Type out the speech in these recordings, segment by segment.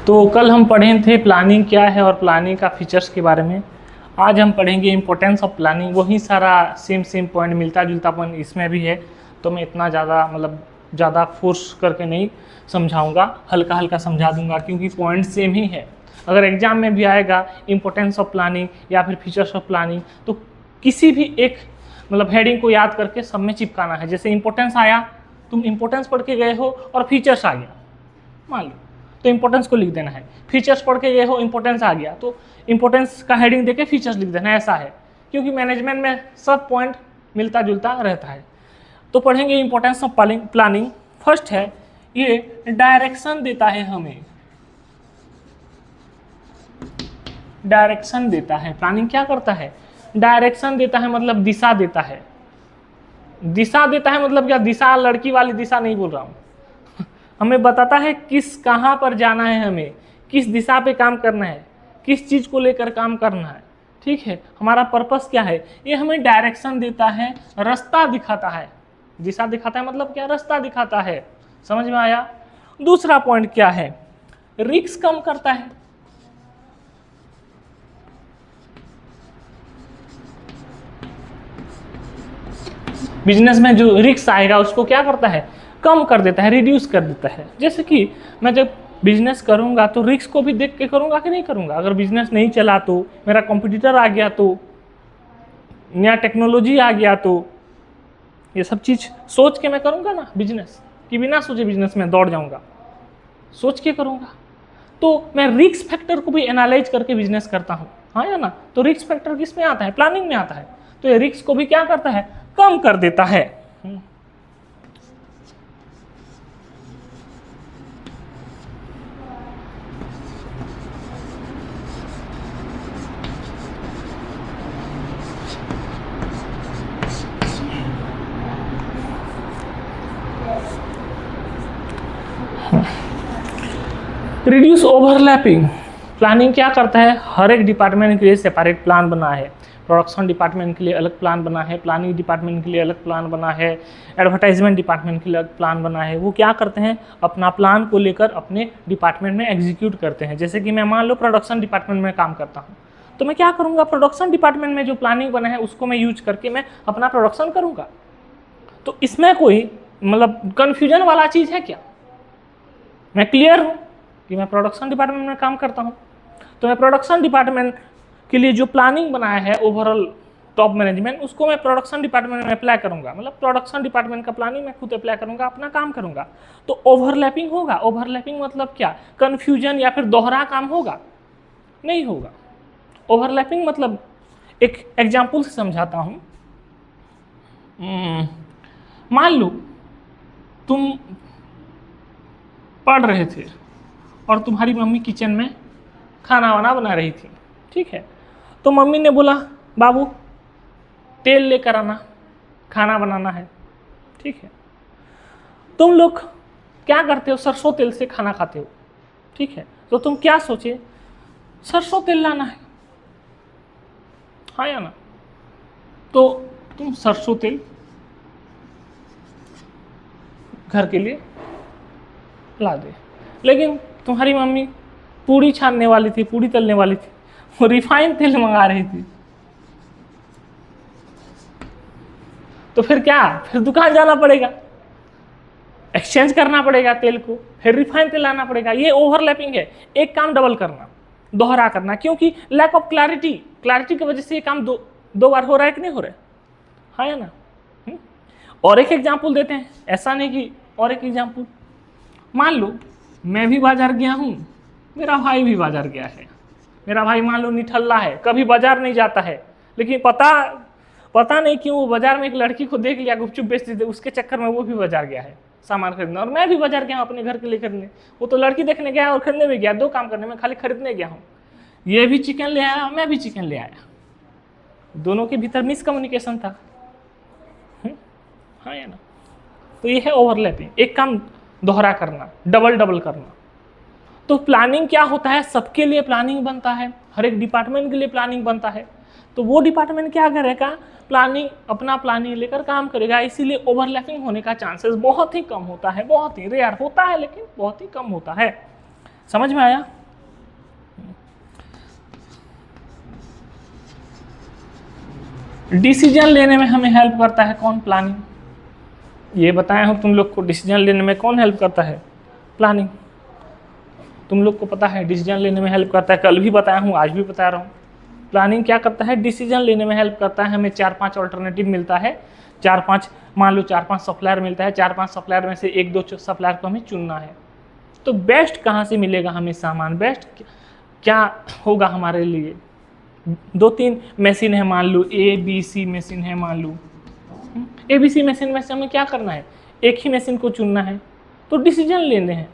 तो कल हम पढ़े थे प्लानिंग क्या है और प्लानिंग का फीचर्स के बारे में। आज हम पढ़ेंगे इम्पोर्टेंस ऑफ प्लानिंग। वही सारा सेम पॉइंट मिलता जुलतापन इसमें भी है, तो मैं इतना ज़्यादा फोर्स करके नहीं समझाऊंगा, हल्का हल्का समझा दूंगा क्योंकि पॉइंट सेम ही है। अगर एग्जाम में भी आएगा इम्पोर्टेंस ऑफ प्लानिंग या फिर फीचर्स ऑफ प्लानिंग, तो किसी भी एक हेडिंग को याद करके सब में चिपकाना है। जैसे इंपॉर्टेंस आया, तुम इंपॉर्टेंस पढ़ के गए हो और फीचर्स आ गया मान लो, तो इंपॉर्टेंस को लिख देना है। फीचर्स पढ़ के गए हो, इंपॉर्टेंस आ गया तो इंपॉर्टेंस का हेडिंग देके फीचर्स लिख देना, ऐसा है। क्योंकि मैनेजमेंट में सब पॉइंट मिलता जुलता रहता है। तो पढ़ेंगे इंपॉर्टेंस ऑफ प्लानिंग। फर्स्ट है, ये डायरेक्शन देता है हमें, डायरेक्शन देता है। प्लानिंग क्या करता है? डायरेक्शन देता है, मतलब दिशा देता है। दिशा देता है मतलब क्या? दिशा लड़की वाली दिशा नहीं बोल रहा हूँ हमें बताता है किस कहाँ पर जाना है, हमें किस दिशा पे काम करना है, किस चीज़ को लेकर काम करना है। ठीक है, हमारा पर्पस क्या है? ये हमें डायरेक्शन देता है, रास्ता दिखाता है। दिशा दिखाता है मतलब क्या? रास्ता दिखाता है। समझ में आया? दूसरा पॉइंट क्या है? रिस्क कम करता है। बिजनेस में जो रिस्क आएगा उसको क्या करता है? कम कर देता है, रिड्यूस कर देता है। जैसे कि मैं जब बिजनेस करूंगा तो रिस्क को भी देख के करूंगा कि नहीं करूंगा। अगर बिजनेस नहीं चला तो, मेरा कॉम्पिटिटर आ गया तो, नया टेक्नोलॉजी आ गया तो, ये सब चीज़ सोच के मैं करूंगा ना बिजनेस, कि बिना सोचे बिजनेस में दौड़ जाऊंगा, सोच के करूंगा। तो मैं रिस्क फैक्टर को भी एनालाइज करके बिजनेस करता हूँ, हाँ या ना? तो रिस्क फैक्टर किस में आता है? प्लानिंग में आता है। तो ये रिस्क को भी क्या करता है? कम कर देता है। Reduce overlapping. प्लानिंग क्या करता है? हर एक डिपार्टमेंट के लिए सेपरेट प्लान बना है। प्रोडक्शन डिपार्टमेंट के लिए अलग प्लान बना है, प्लानिंग डिपार्टमेंट के लिए अलग प्लान बना है, एडवर्टाइजमेंट डिपार्टमेंट के लिए अलग प्लान बना है। वो क्या करते हैं? अपना प्लान को लेकर अपने डिपार्टमेंट में एग्जीक्यूट करते हैं। जैसे कि मैं मान लो प्रोडक्शन डिपार्टमेंट में काम करता हूँ, तो मैं क्या करूँगा? प्रोडक्शन डिपार्टमेंट में जो प्लानिंग बना है उसको मैं यूज करके मैं अपना प्रोडक्शन करूँगा। तो इसमें कोई कन्फ्यूजन वाला चीज़ है क्या? मैं क्लियर हूँ कि मैं प्रोडक्शन डिपार्टमेंट में काम करता हूँ, तो मैं प्रोडक्शन डिपार्टमेंट के लिए जो प्लानिंग बनाया है ओवरऑल टॉप मैनेजमेंट, उसको मैं प्रोडक्शन डिपार्टमेंट में अप्लाई करूँगा। मतलब प्रोडक्शन डिपार्टमेंट का प्लानिंग मैं खुद अप्लाई करूँगा, अपना काम करूँगा। तो ओवरलैपिंग होगा। ओवरलैपिंग मतलब क्या? कन्फ्यूजन या फिर दोहरा काम होगा? नहीं होगा। ओवरलैपिंग मतलब, एक एग्जाम्पल से समझाता हूँ। मान लो तुम पढ़ रहे थे और तुम्हारी मम्मी किचन में खाना वाना बना रही थी। ठीक है, तो मम्मी ने बोला बाबू तेल लेकर आना, खाना बनाना है। ठीक है, तुम लोग क्या करते हो? सरसों तेल से खाना खाते हो। ठीक है, तो तुम क्या सोचे? सरसों तेल लाना है, हाँ या ना? तो तुम सरसों तेल घर के लिए ला दे। लेकिन तुम्हारी मम्मी पूड़ी छानने वाली थी, पूड़ी तलने वाली थी, वो रिफाइंड तेल मंगा रही थी। तो फिर क्या? फिर दुकान जाना पड़ेगा, एक्सचेंज करना पड़ेगा तेल को, फिर रिफाइंड तेल लाना पड़ेगा। ये ओवरलैपिंग है। एक काम डबल करना, दोहरा करना, क्योंकि लैक ऑफ क्लैरिटी की वजह से ये काम दो बार हो रहा है कि नहीं हो रहा है, हाँ या ना? और एक एग्जाम्पल देते हैं, ऐसा नहीं कि और एक एग्जाम्पल। मान लो मैं भी बाजार गया हूँ, मेरा भाई भी बाजार गया है। मेरा भाई मान लो निठल्ला है, कभी बाजार नहीं जाता है, लेकिन पता नहीं क्यों वो बाजार में एक लड़की को देख लिया, गुपचुप बेचती थी, उसके चक्कर में वो भी बाजार गया है सामान खरीदने। और मैं भी बाजार गया हूँ अपने घर के लिए खरीदने। वो तो लड़की देखने गया और खरीदने भी गया, दो काम करने में, खाली खरीदने गया हूँ। ये भी चिकन ले आया, मैं भी चिकन ले आया, दोनों के भीतर मिसकम्युनिकेशन था, हाँ या ना? तो ये है ओवरलैपिंग, एक काम दोहरा करना, डबल करना। तो प्लानिंग क्या होता है? सबके लिए प्लानिंग बनता है, हर एक डिपार्टमेंट के लिए प्लानिंग बनता है। तो वो डिपार्टमेंट क्या करेगा? प्लानिंग, अपना प्लानिंग लेकर काम करेगा। इसीलिए ओवरलैपिंग होने का चांसेस बहुत ही कम होता है, बहुत ही रेयर होता है, लेकिन बहुत ही कम होता है। समझ में आया? डिसीजन लेने में हमें हेल्प करता है कौन? प्लानिंग। ये बताया हूँ तुम लोग को, डिसीजन लेने में कौन हेल्प करता है? प्लानिंग। तुम लोग को पता है डिसीजन लेने में हेल्प करता है, कल भी बताया हूँ, आज भी बता रहा हूँ। प्लानिंग क्या करता है? डिसीजन लेने में हेल्प करता है। हमें 4-5 ऑल्टरनेटिव मिलता है, 4-5 मान लो 4-5 सप्लायर मिलता है, 4-5 सप्लायर में से 1-2 सप्लायर को हमें चुनना है। तो बेस्ट कहाँ से मिलेगा हमें सामान? बेस्ट क्या होगा हमारे लिए? 2-3 मशीन है, मान लो ABC मशीन है, मान लो ABC मशीन में से हमें क्या करना है? एक ही मशीन को चुनना है। तो डिसीजन लेने हैं,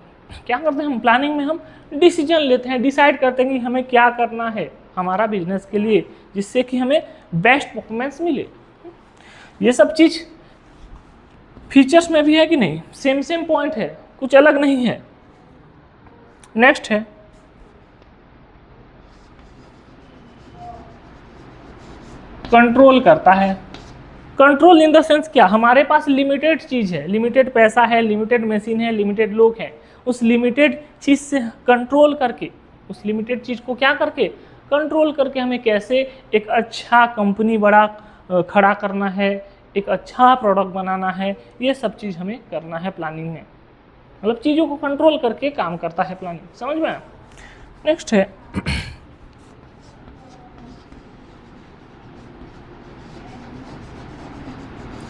क्या करते हैं हम? प्लानिंग में हम डिसीजन लेते हैं, डिसाइड करते हैं कि हमें क्या करना है हमारा बिजनेस के लिए, जिससे कि हमें बेस्ट परफॉर्मेंस मिले। ये सब चीज़ फीचर्स में भी है कि नहीं? सेम पॉइंट है, कुछ अलग नहीं है। नेक्स्ट है कंट्रोल करता है। कंट्रोल इन द सेंस क्या? हमारे पास लिमिटेड चीज़ है, लिमिटेड पैसा है, लिमिटेड मशीन है, लिमिटेड लोग हैं। उस लिमिटेड चीज़ से कंट्रोल करके, उस लिमिटेड चीज़ को क्या करके? कंट्रोल करके हमें कैसे एक अच्छा कंपनी बड़ा खड़ा करना है, एक अच्छा प्रोडक्ट बनाना है, ये सब चीज़ हमें करना है प्लानिंग में। मतलब चीज़ों को कंट्रोल करके काम करता है प्लानिंग। समझ में आया? नेक्स्ट है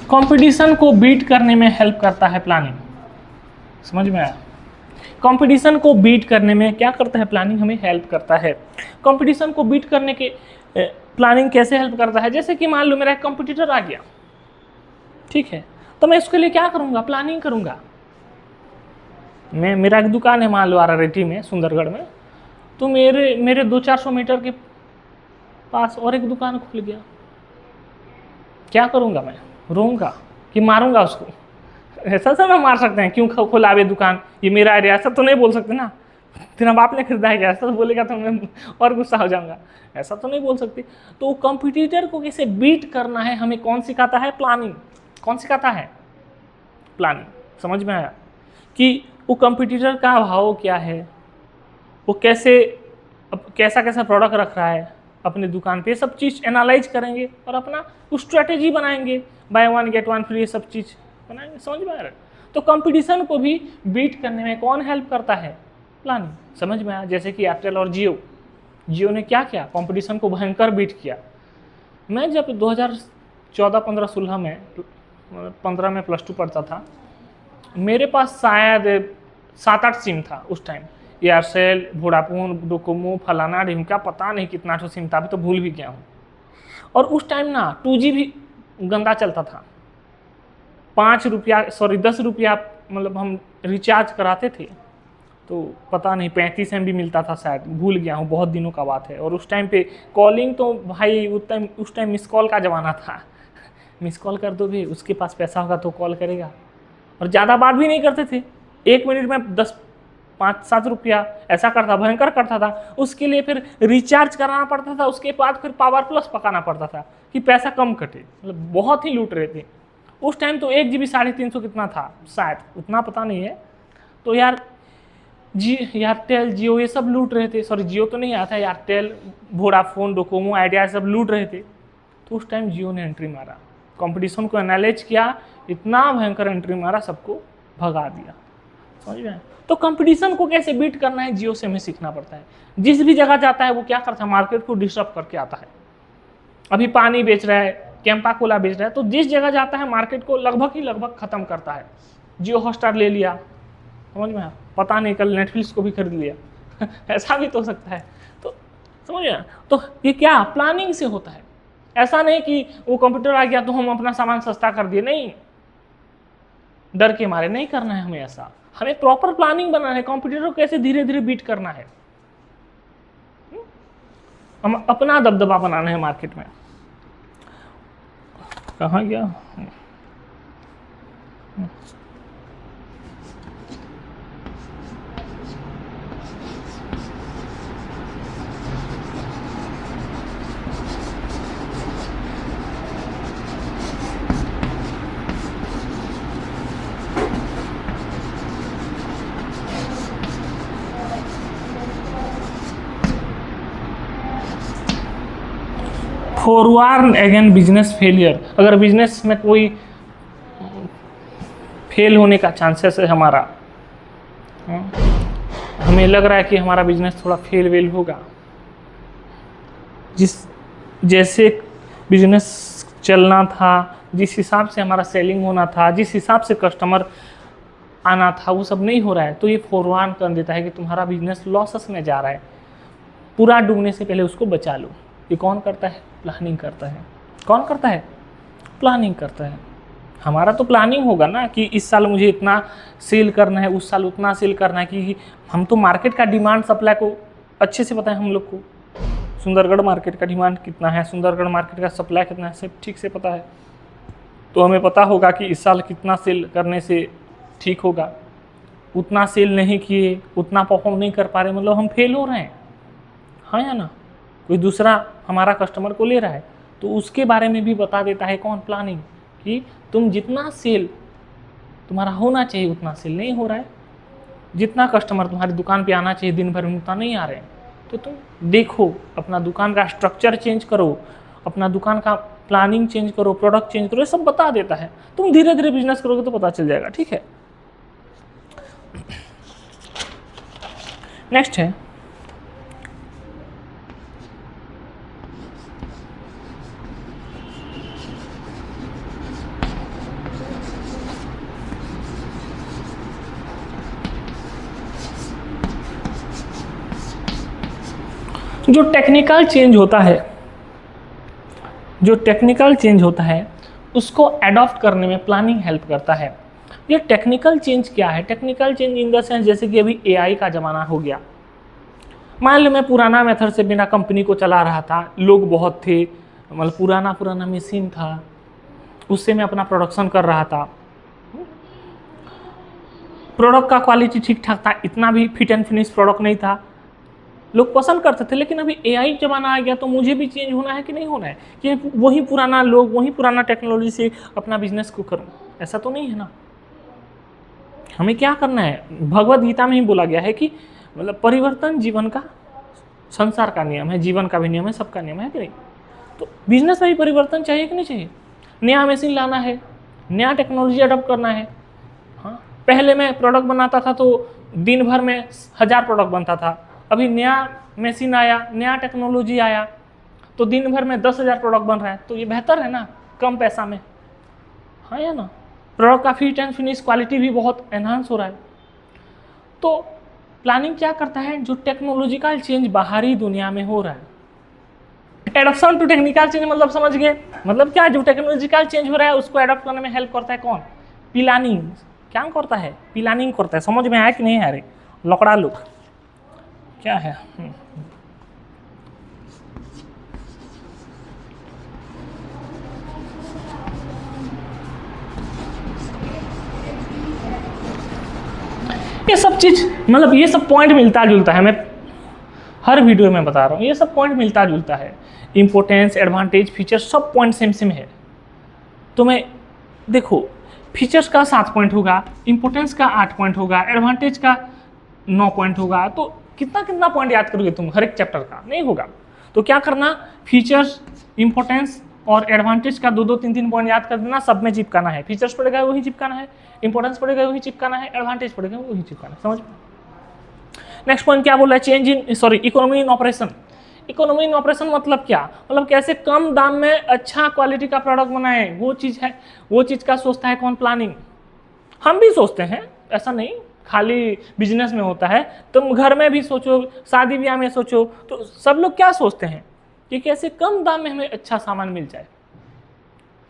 कंपटीशन को बीट करने में हेल्प करता है प्लानिंग। समझ में आया? कंपटीशन को बीट करने में क्या करता है? प्लानिंग हमें हेल्प करता है। कंपटीशन को बीट करने के प्लानिंग कैसे हेल्प करता है? जैसे कि मान लो मेरा एक कंपटीटर आ गया, ठीक है, तो मैं उसके लिए क्या करूँगा? प्लानिंग करूँगा। मेरा एक दुकान है मान लो RRT में, सुंदरगढ़ में, तो मेरे 200-400 मीटर के पास और एक दुकान खुल गया। क्या करूँगा मैं? रोऊंगा कि मारूंगा उसको? ऐसा सब मार सकते हैं, क्यों खोलावे दुकान, ये मेरा एरिया, ऐसा तो नहीं बोल सकते ना। तेरा बाप ने खरीदा है क्या? ऐसा तो बोलेगा तो मैं और गुस्सा हो जाऊंगा, ऐसा तो नहीं बोल सकते। तो कंपटीटर को कैसे बीट करना है हमें कौन सिखाता है? प्लानिंग। कौन सिखाता है? प्लानिंग। समझ में आया कि वो कंपटीटर का भाव क्या है, वो कैसा कैसा प्रोडक्ट रख रहा है अपने दुकान पे, सब चीज़ एनालाइज करेंगे और अपना स्ट्रेटेजी बनाएंगे, बाय 1 गेट 1 फ्री, ये सब चीज़ बनाएंगे। समझ में आ रहा है? तो कंपटीशन को भी बीट करने में कौन हेल्प करता है? प्लानिंग। समझ में आया? जैसे कि एयरटेल और जियो ने क्या किया? कंपटीशन को भयंकर बीट किया। मैं जब 2014-15-16 में 15 में +2 पढ़ता था, मेरे पास शायद 7-8 सिम था उस टाइम। एयरसेल, वोडाफोन, डोकोमो, फलाना ढिमका, पता नहीं कितना ठो सिम था, अभी तो भूल भी गया हूँ। और उस टाइम ना 2G भी गंदा चलता था। 10 रुपया मतलब हम रिचार्ज कराते थे, तो पता नहीं 35 MB मिलता था शायद, भूल गया हूँ, बहुत दिनों का बात है। और उस टाइम पे कॉलिंग तो भाई उस टाइम मिस कॉल का ज़माना था। मिस कॉल कर दो भी, उसके पास पैसा होगा तो कॉल करेगा। और ज़्यादा बात भी नहीं करते थे, 1 मिनट में 5-7 रुपया ऐसा करता, भयंकर करता था। उसके लिए फिर रिचार्ज कराना पड़ता था, उसके बाद फिर पावर प्लस पकाना पड़ता था कि पैसा कम कटे। मतलब बहुत ही लूट रहे थे उस टाइम। तो 1 GB 350 कितना था शायद, उतना पता नहीं है। तो यार एयरटेल, जियो ये सब लूट रहे थे। सॉरी, जियो तो नहीं आया था, एयरटेल, वोडाफोन, डोकोमो, आइडिया सब लूट रहे थे। तो उस टाइम जियो ने एंट्री मारा, कंपटीशन को एनालाइज किया, इतना भयंकर एंट्री मारा, सबको भगा दिया। समझ में? तो कंपटीशन को कैसे बीट करना है, जियो से हमें सीखना पड़ता है। जिस भी जगह जाता है वो क्या करता है? मार्केट को डिस्टर्ब करके आता है। अभी पानी बेच रहा है, कैंपा कोला बेच रहा है, तो जिस जगह जाता है मार्केट को लगभग खत्म करता है। जियो हॉटस्टार ले लिया, समझ में? पता नहीं कल नेटफ्लिक्स को भी खरीद लिया। ऐसा भी तो हो सकता है। तो समझ में? तो ये क्या प्लानिंग से होता है। ऐसा नहीं कि वो कंप्यूटर आ गया तो हम अपना सामान सस्ता कर दिए, नहीं, डर के मारे नहीं करना है हमें ऐसा। हमें प्रॉपर प्लानिंग बनाना है, कंप्यूटर को कैसे धीरे धीरे बीट करना है, हम अपना दबदबा बनाना है मार्केट में। कहाँ गया? फोरवार्न अगेन बिजनेस फेलियर। अगर बिजनेस में कोई फेल होने का चांसेस है हमारा, हमें लग रहा है कि हमारा बिजनेस थोड़ा फेल वेल होगा, जैसे बिजनेस चलना था, जिस हिसाब से हमारा सेलिंग होना था, जिस हिसाब से कस्टमर आना था, वो सब नहीं हो रहा है, तो ये फोरवार्न कर देता है कि तुम्हारा बिजनेस लॉसेस में जा रहा है, पूरा डूबने से पहले उसको बचा लो। ये कौन करता है? प्लानिंग करता है। कौन करता है? प्लानिंग करता है। हमारा तो प्लानिंग होगा ना कि इस साल मुझे इतना सेल करना है, उस साल उतना सेल करना है, कि हम तो मार्केट का डिमांड सप्लाई को अच्छे से पता है हम लोग को। सुंदरगढ़ मार्केट का डिमांड कितना है, सुंदरगढ़ मार्केट का सप्लाई कितना है, सब ठीक से पता है। तो हमें पता होगा कि इस साल कितना सेल करने से ठीक होगा। उतना सेल नहीं किए, उतना परफॉर्म नहीं कर पा रहे, मतलब हम फेल हो रहे हैं, हाँ या ना? कोई दूसरा हमारा कस्टमर को ले रहा है, तो उसके बारे में भी बता देता है कौन? प्लानिंग, कि तुम जितना सेल तुम्हारा होना चाहिए उतना सेल नहीं हो रहा है, जितना कस्टमर तुम्हारी दुकान पे आना चाहिए दिन भर में उतना नहीं आ रहे हैं, तो तुम देखो, अपना दुकान का स्ट्रक्चर चेंज करो, अपना दुकान का प्लानिंग चेंज करो, प्रोडक्ट चेंज करो, ये सब बता देता है। तुम धीरे धीरे बिजनेस करोगे तो पता चल जाएगा, ठीक है। नेक्स्ट है जो टेक्निकल चेंज होता है, जो टेक्निकल चेंज होता है उसको एडॉप्ट करने में प्लानिंग हेल्प करता है। ये टेक्निकल चेंज क्या है? Technical change in the sense, जैसे कि अभी एआई का ज़माना हो गया। मान लो मैं पुराना मेथड से बिना कंपनी को चला रहा था, लोग बहुत थे, मतलब पुराना मशीन था, उससे मैं अपना प्रोडक्शन कर रहा था, प्रोडक्ट का क्वालिटी ठीक ठाक था, इतना भी फिट एंड फिनिश प्रोडक्ट नहीं था, लोग पसंद करते थे। लेकिन अभी एआई जमाना आ गया तो मुझे भी चेंज होना है कि नहीं होना है, कि वही पुराना लोग, वही पुराना टेक्नोलॉजी से अपना बिजनेस को करूं? ऐसा तो नहीं है ना। हमें क्या करना है? भगवद गीता में ही बोला गया है कि मतलब परिवर्तन जीवन का, संसार का नियम है, जीवन का भी नियम है, सबका नियम है कि नहीं। तो बिजनेस में भी परिवर्तन चाहिए कि नहीं चाहिए? नया मशीन लाना है, नया टेक्नोलॉजी अडॉप्ट करना है। हाँ, पहले मैं प्रोडक्ट बनाता था तो दिन भर में 1000 प्रोडक्ट बनता था, अभी नया मशीन आया, नया टेक्नोलॉजी आया, तो दिन भर में 10,000 प्रोडक्ट बन रहा है, तो ये बेहतर है ना, कम पैसा में, हाँ या ना। प्रोडक्ट का फिट एंड फिनिश क्वालिटी भी बहुत एनहांस हो रहा है। तो प्लानिंग क्या करता है? जो टेक्नोलॉजिकल चेंज बाहरी दुनिया में हो रहा है, एडॉप्शन टू टेक्निकल चेंज मतलब समझ गए, मतलब क्या? जो टेक्नोलॉजिकल चेंज हो रहा है उसको एडॉप्ट करने में हेल्प करता है कौन? प्लानिंग। क्या करता है? प्लानिंग करता है। समझ में आया कि नहीं आ रही? लकड़ा लोग क्या है? ये सब चीज, मतलब ये सब पॉइंट मिलता जुलता है, मैं हर वीडियो में बता रहा हूँ, ये सब पॉइंट मिलता जुलता है। इंपॉर्टेंस, एडवांटेज, फीचर्स सब पॉइंट सेम सेम है। तो मैं देखो, फीचर्स का 7 पॉइंट होगा, इंपॉर्टेंस का 8 पॉइंट होगा, एडवांटेज का 9 पॉइंट होगा, तो कितना पॉइंट याद करोगे तुम हर एक चैप्टर का? नहीं होगा। तो क्या करना, फीचर्स, इंपॉर्टेंस और एडवांटेज का 2-2, 3-3 पॉइंट याद कर देना, सब में चिपकाना है। फीचर्स पड़ेगा वही चिपकाना है, इंपॉर्टेंस पड़ेगा वही चिपकाना है, एडवांटेज पड़ेगा वही चिपकाना है। समझ में? नेक्स्ट पॉइंट क्या बोल रहा है? Change in, sorry, economy in operation. Economy in operation मतलब क्या? मतलब कैसे कम दाम में अच्छा क्वालिटी का प्रोडक्ट बनाए, वो चीज़ है, वो चीज़ का सोचता है कौन? प्लानिंग। हम भी सोचते हैं, ऐसा नहीं खाली बिजनेस में होता है, तुम घर में भी सोचो, शादी ब्याह में सोचो, तो सब लोग क्या सोचते हैं कि कैसे कम दाम में हमें अच्छा सामान मिल जाए।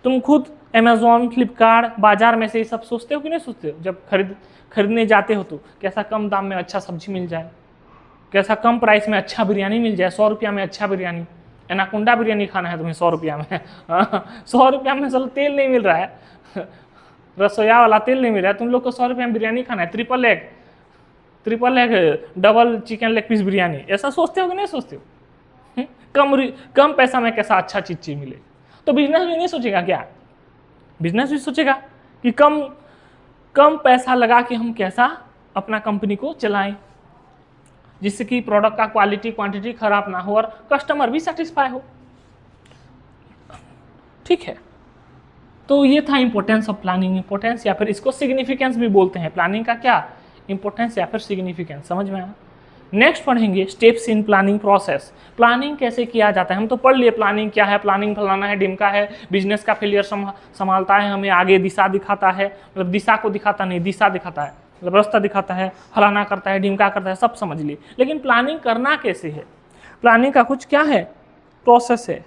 तुम खुद अमेज़ॉन, फ्लिपकार्ट, बाजार में से ये सब सोचते हो कि नहीं सोचते हो? जब खरीदने जाते हो तो कैसा कम दाम में अच्छा सब्जी मिल जाए, कैसा कम प्राइस में अच्छा बिरयानी मिल जाए, 100 रुपया में अच्छा बिरयानी, एनाकोंडा बिरयानी खाना है तुम्हें 100 रुपया में 100 रुपया में चलो तेल नहीं मिल रहा है, रसोईया वाला तेल नहीं मिल रहा है, तुम लोग को 100 रुपया में बिरयानी खाना है, triple egg double chicken leg piece biryani, ऐसा सोचते हो कि नहीं सोचते हो? कम पैसा में कैसा अच्छा चीज़ मिले। तो बिजनेस भी नहीं सोचेगा क्या? बिजनेस भी सोचेगा कि कम पैसा लगा के हम कैसा अपना कंपनी को चलाएं, जिससे कि प्रोडक्ट का क्वालिटी क्वांटिटी खराब ना हो और कस्टमर भी सेटिस्फाई हो। ठीक है। तो ये था इंपॉर्टेंस ऑफ प्लानिंग। इंपॉर्टेंस या फिर इसको सिग्निफिकेंस भी बोलते हैं। प्लानिंग का क्या इंपॉर्टेंस या फिर सिग्निफिकेंस, समझ में आया। नेक्स्ट पढ़ेंगे steps in planning process. Planning कैसे किया जाता है, हम तो पढ़ लिए प्लानिंग क्या है, प्लानिंग फलाना है ढिमका है, बिजनेस का फेलियर संभालता है, हमें आगे दिशा दिखाता है, मतलब दिशा को दिखाता नहीं, दिशा दिखाता है, मतलब रास्ता दिखाता है, फलाना करता है, ढिमका करता है, सब समझ लिए। लेकिन प्लानिंग करना कैसे है, प्लानिंग का कुछ क्या है, प्रोसेस है।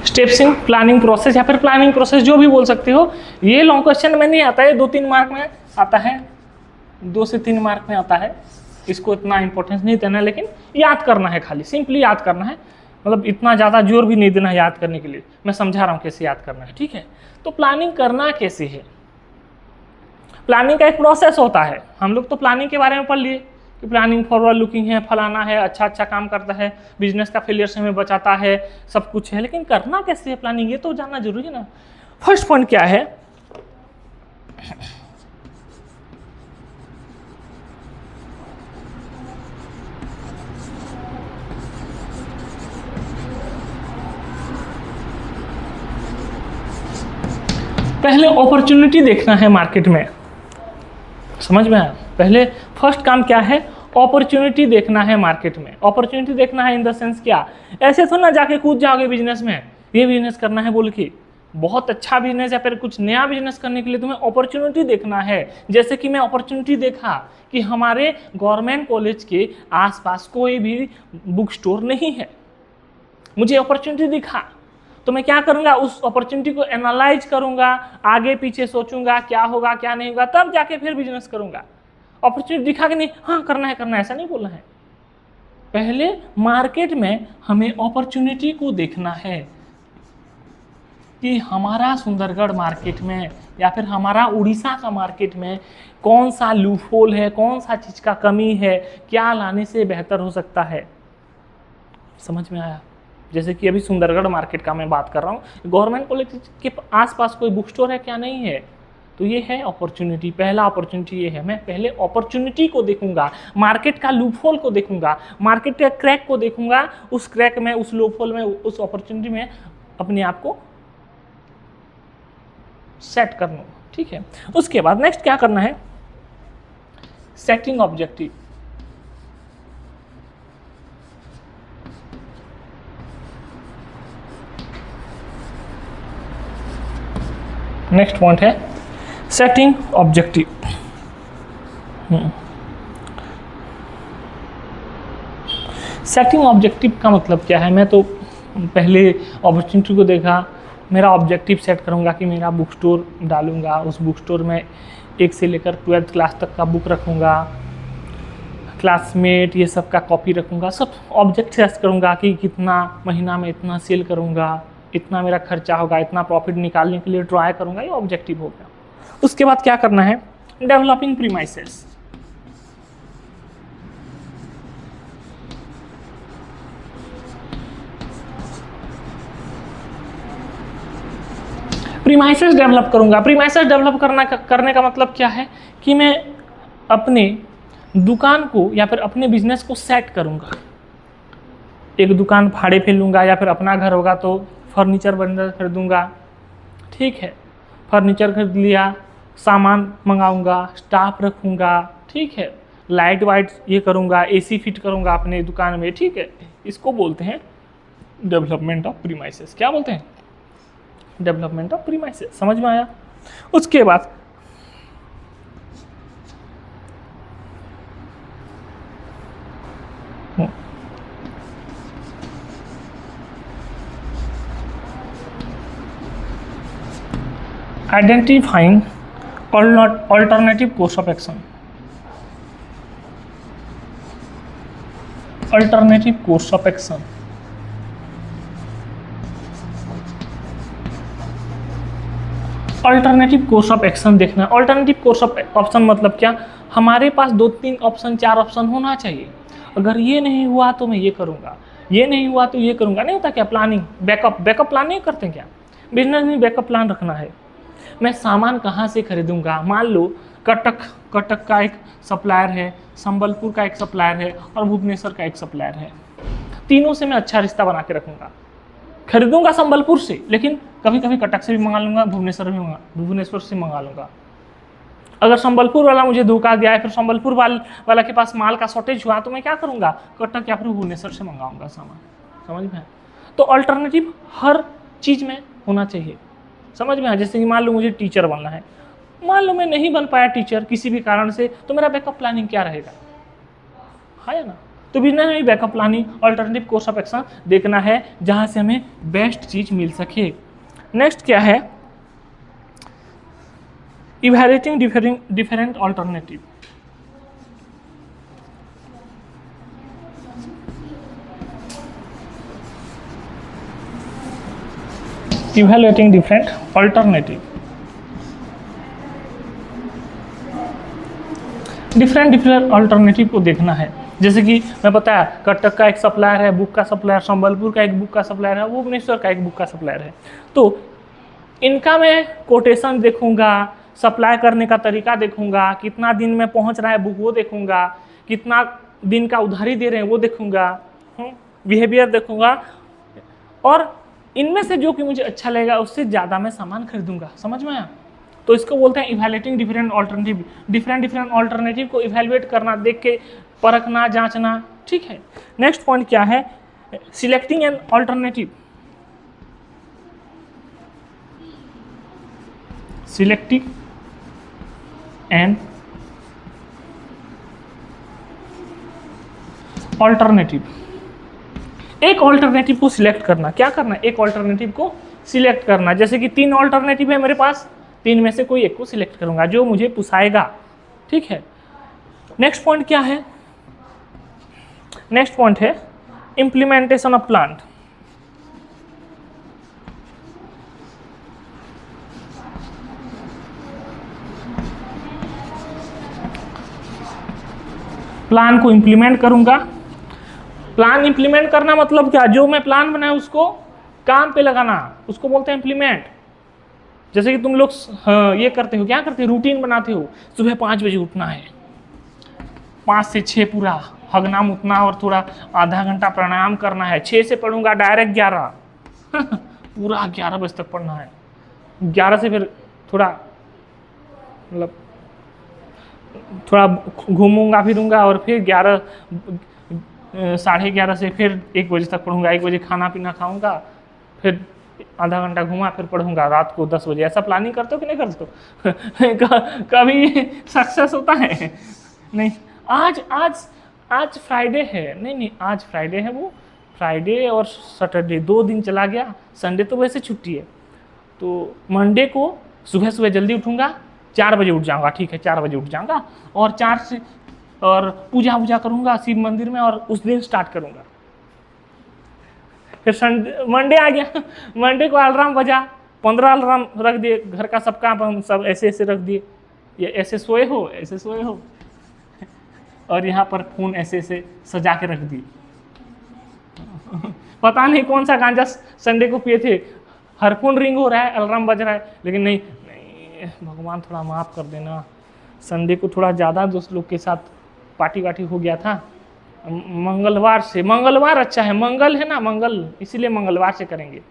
स्टेप्स इन प्लानिंग प्रोसेस या फिर प्लानिंग प्रोसेस जो भी बोल सकते हो। ये लॉन्ग क्वेश्चन में नहीं आता है, 2-3 मार्क में आता है, 2 से 3 मार्क में आता है। इसको इतना इंपॉर्टेंस नहीं देना, लेकिन याद करना है, खाली सिंपली याद करना है, मतलब इतना ज़्यादा जोर भी नहीं देना है याद करने के लिए। मैं समझा रहा हूँ कैसे याद करना है, ठीक है। तो प्लानिंग करना कैसे है, प्लानिंग का एक प्रोसेस होता है। हम लोग तो प्लानिंग के बारे में पढ़ लिए कि प्लानिंग फॉरवर्ड लुकिंग है, फलाना है, अच्छा काम करता है, बिजनेस का फेलियर से हमें बचाता है, सब कुछ है। लेकिन करना कैसे है प्लानिंग, ये तो जानना जरूरी है ना। फर्स्ट पॉइंट क्या है, पहले अपॉर्चुनिटी देखना है मार्केट में, समझ में आया। पहले फर्स्ट काम क्या है, अपॉर्चुनिटी देखना है मार्केट में। अपॉर्चुनिटी देखना है इन द सेंस क्या, ऐसे थोड़ा ना जाके कूद जाओगे बिजनेस में, ये बिजनेस करना है बोल के। बहुत अच्छा बिजनेस या फिर कुछ नया बिजनेस करने के लिए तुम्हें अपॉर्चुनिटी देखना है। जैसे कि मैं अपॉर्चुनिटी देखा कि हमारे गवर्नमेंट कॉलेज के आसपास कोई भी बुक स्टोर नहीं है, मुझे अपॉर्चुनिटी दिखा, तो मैं क्या करूंगा, उस अपॉर्चुनिटी को एनालाइज करूंगा, आगे पीछे सोचूंगा क्या होगा क्या नहीं होगा, तब जाके फिर बिजनेस करूंगा। अपॉर्चुनिटी दिखा कि नहीं, हाँ करना है, ऐसा नहीं बोलना है। पहले मार्केट में हमें अपॉर्चुनिटी को देखना है कि हमारा सुंदरगढ़ मार्केट में या फिर हमारा उड़ीसा का मार्केट में कौन सा लूपहोल है, कौन सा चीज़ का कमी है, क्या लाने से बेहतर हो सकता है। समझ में आया। जैसे कि अभी सुंदरगढ़ मार्केट का मैं बात कर रहा हूँ, गवर्नमेंट कॉलेज के आसपास कोई बुक स्टोर है क्या, नहीं है, तो ये है अपॉर्चुनिटी। पहला अपॉर्चुनिटी ये है, मैं पहले अपॉर्चुनिटी को देखूंगा, मार्केट का लूपहोल को देखूंगा, मार्केट के क्रैक को देखूंगा, उस क्रैक में, उस लूपहोल में, उस अपॉर्चुनिटी में अपने आप को सेट कर लूँ, ठीक है। उसके बाद नेक्स्ट क्या करना है, सेटिंग ऑब्जेक्टिव। नेक्स्ट पॉइंट है सेटिंग ऑब्जेक्टिव। सेटिंग ऑब्जेक्टिव का मतलब क्या है, मैं तो पहले अपॉर्चुनिटी को देखा, मेरा ऑब्जेक्टिव सेट करूंगा कि मेरा बुक स्टोर डालूंगा, उस बुक स्टोर में 1 से लेकर 12th क्लास तक का बुक रखूंगा, क्लासमेट ये सब का कॉपी रखूंगा, सब ऑब्जेक्ट सेट करूंगा कि कितना महीना में इतना सेल करूंगा, इतना मेरा खर्चा होगा, इतना प्रॉफिट निकालने के लिए ट्राई करूंगा, ये ऑब्जेक्टिव हो गया। उसके बाद क्या करना है, डेवलपिंग प्रीमाइसेस। प्रीमाइसेस डेवलप करूंगा। प्रीमाइसेस डेवलप करने का मतलब क्या है कि मैं अपने दुकान को या फिर अपने बिजनेस को सेट करूंगा। एक दुकान भाड़े पे लूँगा या फिर अपना घर होगा तो फर्नीचर बंडल खरीदूँगा, ठीक है, फर्नीचर खरीद लिया, सामान मंगाऊंगा, स्टाफ रखूँगा, ठीक है, लाइट वाइट ये करूँगा, एसी फिट करूँगा अपने दुकान में, ठीक है। इसको बोलते हैं डेवलपमेंट ऑफ प्रीमाइसेस। क्या बोलते हैं, डेवलपमेंट ऑफ प्रीमाइसेस। समझ में आया। उसके बाद identifying alternative course of action. Alternative course of action, alternative course of action देखना। अल्टरनेटिव कोर्स ऑफ ऑप्शन मतलब क्या, हमारे पास 2-3 ऑप्शन 4 ऑप्शन होना चाहिए। अगर ये नहीं हुआ तो मैं ये करूँगा, ये नहीं हुआ तो ये करूँगा, नहीं होता क्या प्लानिंग, बैकअप प्लान नहीं करते क्या, बिजनेस में बैकअप प्लान रखना है। मैं सामान कहाँ से खरीदूंगा, मान लो कटक का एक सप्लायर है, संबलपुर का एक सप्लायर है और भुवनेश्वर का एक सप्लायर है, तीनों से मैं अच्छा रिश्ता बना के रखूँगा। खरीदूंगा संबलपुर से, लेकिन कभी कभी कटक से भी मंगा लूँगा, भुवनेश्वर से मंगा लूँगा। अगर संबलपुर वाला मुझे धोखा दिया है, फिर संबलपुर वाला के पास माल का शॉर्टेज हुआ, तो मैं क्या करूँगा, कटक या फिर भुवनेश्वर से मंगाऊंगा सामान। समझ में? तो अल्टरनेटिव हर चीज़ में होना चाहिए। समझ में? जैसे कि मान लो मुझे टीचर बनना है, मान लो मैं नहीं बन पाया टीचर किसी भी कारण से, तो मेरा बैकअप प्लानिंग क्या रहेगा, है ना? तो बिजनेस में backup planning, alternative course of action देखना है जहाँ से हमें बेस्ट चीज़ मिल सके। नेक्स्ट क्या है, evaluating different alternative. Evaluating different alternative, different alternative को देखना है। जैसे कि मैं बताया कटक का एक सप्लायर है, बुक का सप्लायर, संबलपुर का एक बुक का सप्लायर है, भुवनेश्वर का एक बुक का सप्लायर है। तो इनका मैं कोटेशन देखूंगा, सप्लाई करने का तरीका देखूंगा, कितना दिन में पहुंच रहा है बुक वो देखूंगा, कितना दिन का उधारी दे रहे हैं वो देखूंगा, बिहेवियर देखूंगा, और इनमें से जो कि मुझे अच्छा लगेगा उससे ज़्यादा मैं सामान खरीदूंगा। समझ में आया? तो इसको बोलते हैं evaluating different alternative. Different alternative को इवैल्यूएट करना, देख के परखना, जांचना। ठीक है। नेक्स्ट पॉइंट क्या है, selecting an alternative. Selecting an alternative, एक अल्टरनेटिव को सिलेक्ट करना। क्या करना, एक अल्टरनेटिव को सिलेक्ट करना। जैसे कि 3 अल्टरनेटिव है मेरे पास, 3 में से कोई एक को सिलेक्ट करूंगा जो मुझे पुसाएगा। ठीक है। नेक्स्ट पॉइंट क्या है, नेक्स्ट पॉइंट है इंप्लीमेंटेशन ऑफ प्लान। प्लान को इंप्लीमेंट करूंगा। प्लान इंप्लीमेंट करना मतलब क्या, जो मैं प्लान बनाया उसको काम पे लगाना, उसको बोलते हैं इंप्लीमेंट। जैसे कि तुम लोग ये करते हो, क्या करते हो, रूटीन बनाते हो, सुबह 5 बजे उठना है, 5 से 6 पूरा हगना मुतना और थोड़ा आधा घंटा प्राणायाम करना है, 6 से पढ़ूंगा डायरेक्ट 11 पूरा 11 बजे तक पढ़ना है, 11 से फिर थोड़ा मतलब थोड़ा घूमूंगा फिरूंगा और फिर 11:30 से फिर 1 बजे तक पढ़ूंगा, 1 बजे खाना पीना खाऊंगा, फिर आधा घंटा घूमा, फिर पढ़ूंगा रात को 10 बजे। ऐसा प्लानिंग करते हो कि नहीं करते हो? कभी सक्सेस होता है? नहीं। आज फ्राइडे है, नहीं आज फ्राइडे है, वो फ्राइडे और सैटरडे 2 दिन चला गया, संडे तो वैसे छुट्टी है। तो मंडे को सुबह जल्दी उठूंगा, 4 बजे उठ जाऊंगा। ठीक है, 4 बजे उठ जाऊंगा और 4 से और पूजा करूंगा शिव मंदिर में और उस दिन स्टार्ट करूंगा। फिर मंडे आ गया, मंडे को अलार्म बजा, 15 अलार्म रख दिए, घर का सब काम हम सब ऐसे रख दिए, ये ऐसे सोए हो, ऐसे सोए हो, और यहाँ पर फोन ऐसे सजा के रख दिए। पता नहीं कौन सा गांजा संडे को पिए थे, हर फोन रिंग हो रहा है, अलार्म बज रहा है, लेकिन नहीं भगवान थोड़ा माफ़ कर देना, संडे को थोड़ा ज़्यादा दोस्त लोग के साथ पार्टी हो गया था, मंगलवार अच्छा है, मंगल है ना, मंगल, इसीलिए मंगलवार से करेंगे।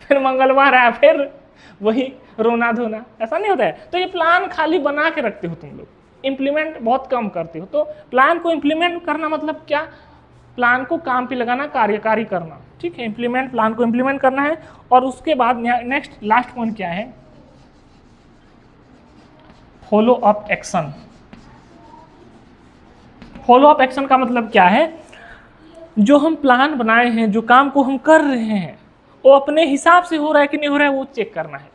फिर मंगलवार आया, फिर वही रोना धोना, ऐसा नहीं होता है। तो ये प्लान खाली बना के रखते हो तुम लोग, इम्प्लीमेंट बहुत कम करते हो। तो प्लान को इम्प्लीमेंट करना मतलब क्या, प्लान को काम पे लगाना, कार्यकारी करना। ठीक है, इम्प्लीमेंट, प्लान को इम्प्लीमेंट करना है। और उसके बाद नेक्स्ट लास्ट पॉइंट क्या है, follow up action. Follow up action का मतलब क्या है, जो हम प्लान बनाए हैं, जो काम को हम कर रहे हैं, वो अपने हिसाब से हो रहा है कि नहीं हो रहा है, वो चेक करना है।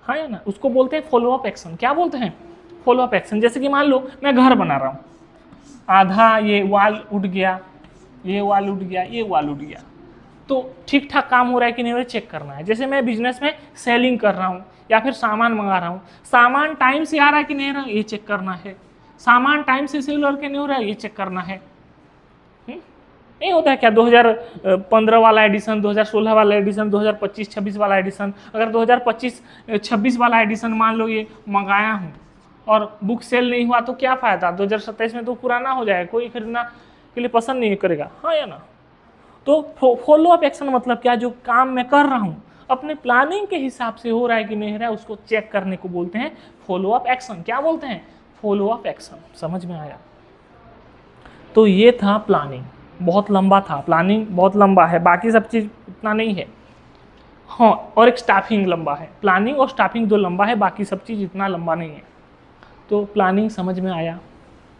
हाँ या ना, उसको बोलते हैं फॉलो अप एक्शन। क्या बोलते हैं, फॉलो अप एक्शन। जैसे कि मान लो मैं घर बना रहा हूँ, आधा ये वाल उठ गया, ये वाल उठ गया, ये वाल उठ गया, तो ठीक ठाक काम हो रहा है कि नहीं हो रहा है, चेक करना है। जैसे मैं बिजनेस में सेलिंग कर रहा हूँ या फिर सामान मंगा रहा हूँ, सामान टाइम से आ रहा है कि नहीं आ रहा है, ये चेक करना है। सामान टाइम से सेल हो के नहीं हो रहा है, ये चेक करना है। नहीं होता है क्या 2015 वाला एडिशन, 2016 वाला एडिशन, 2025-26 वाला एडिशन। अगर 2025-26 वाला एडिशन मान लो ये मंगाया हूँ और बुक सेल नहीं हुआ तो क्या फ़ायदा, 2027 में तो पुराना हो जाएगा, कोई खरीदना के लिए पसंद नहीं करेगा, हाँ या ना। तो फॉलो अप एक्शन मतलब क्या, जो काम मैं कर रहा हूँ अपने प्लानिंग के हिसाब से हो रहा है कि नहीं हो रहा है, उसको चेक करने को बोलते हैं फॉलो अप एक्शन। क्या बोलते हैं, फॉलो अप एक्शन। समझ में आया। तो ये था प्लानिंग, बहुत लंबा था, प्लानिंग बहुत लंबा है, बाकी सब चीज़ उतना नहीं है। हाँ, और एक स्टाफिंग लंबा है, प्लानिंग और स्टाफिंग जो लंबा है, बाकी सब चीज़ इतना लंबा नहीं है। तो प्लानिंग समझ में आया।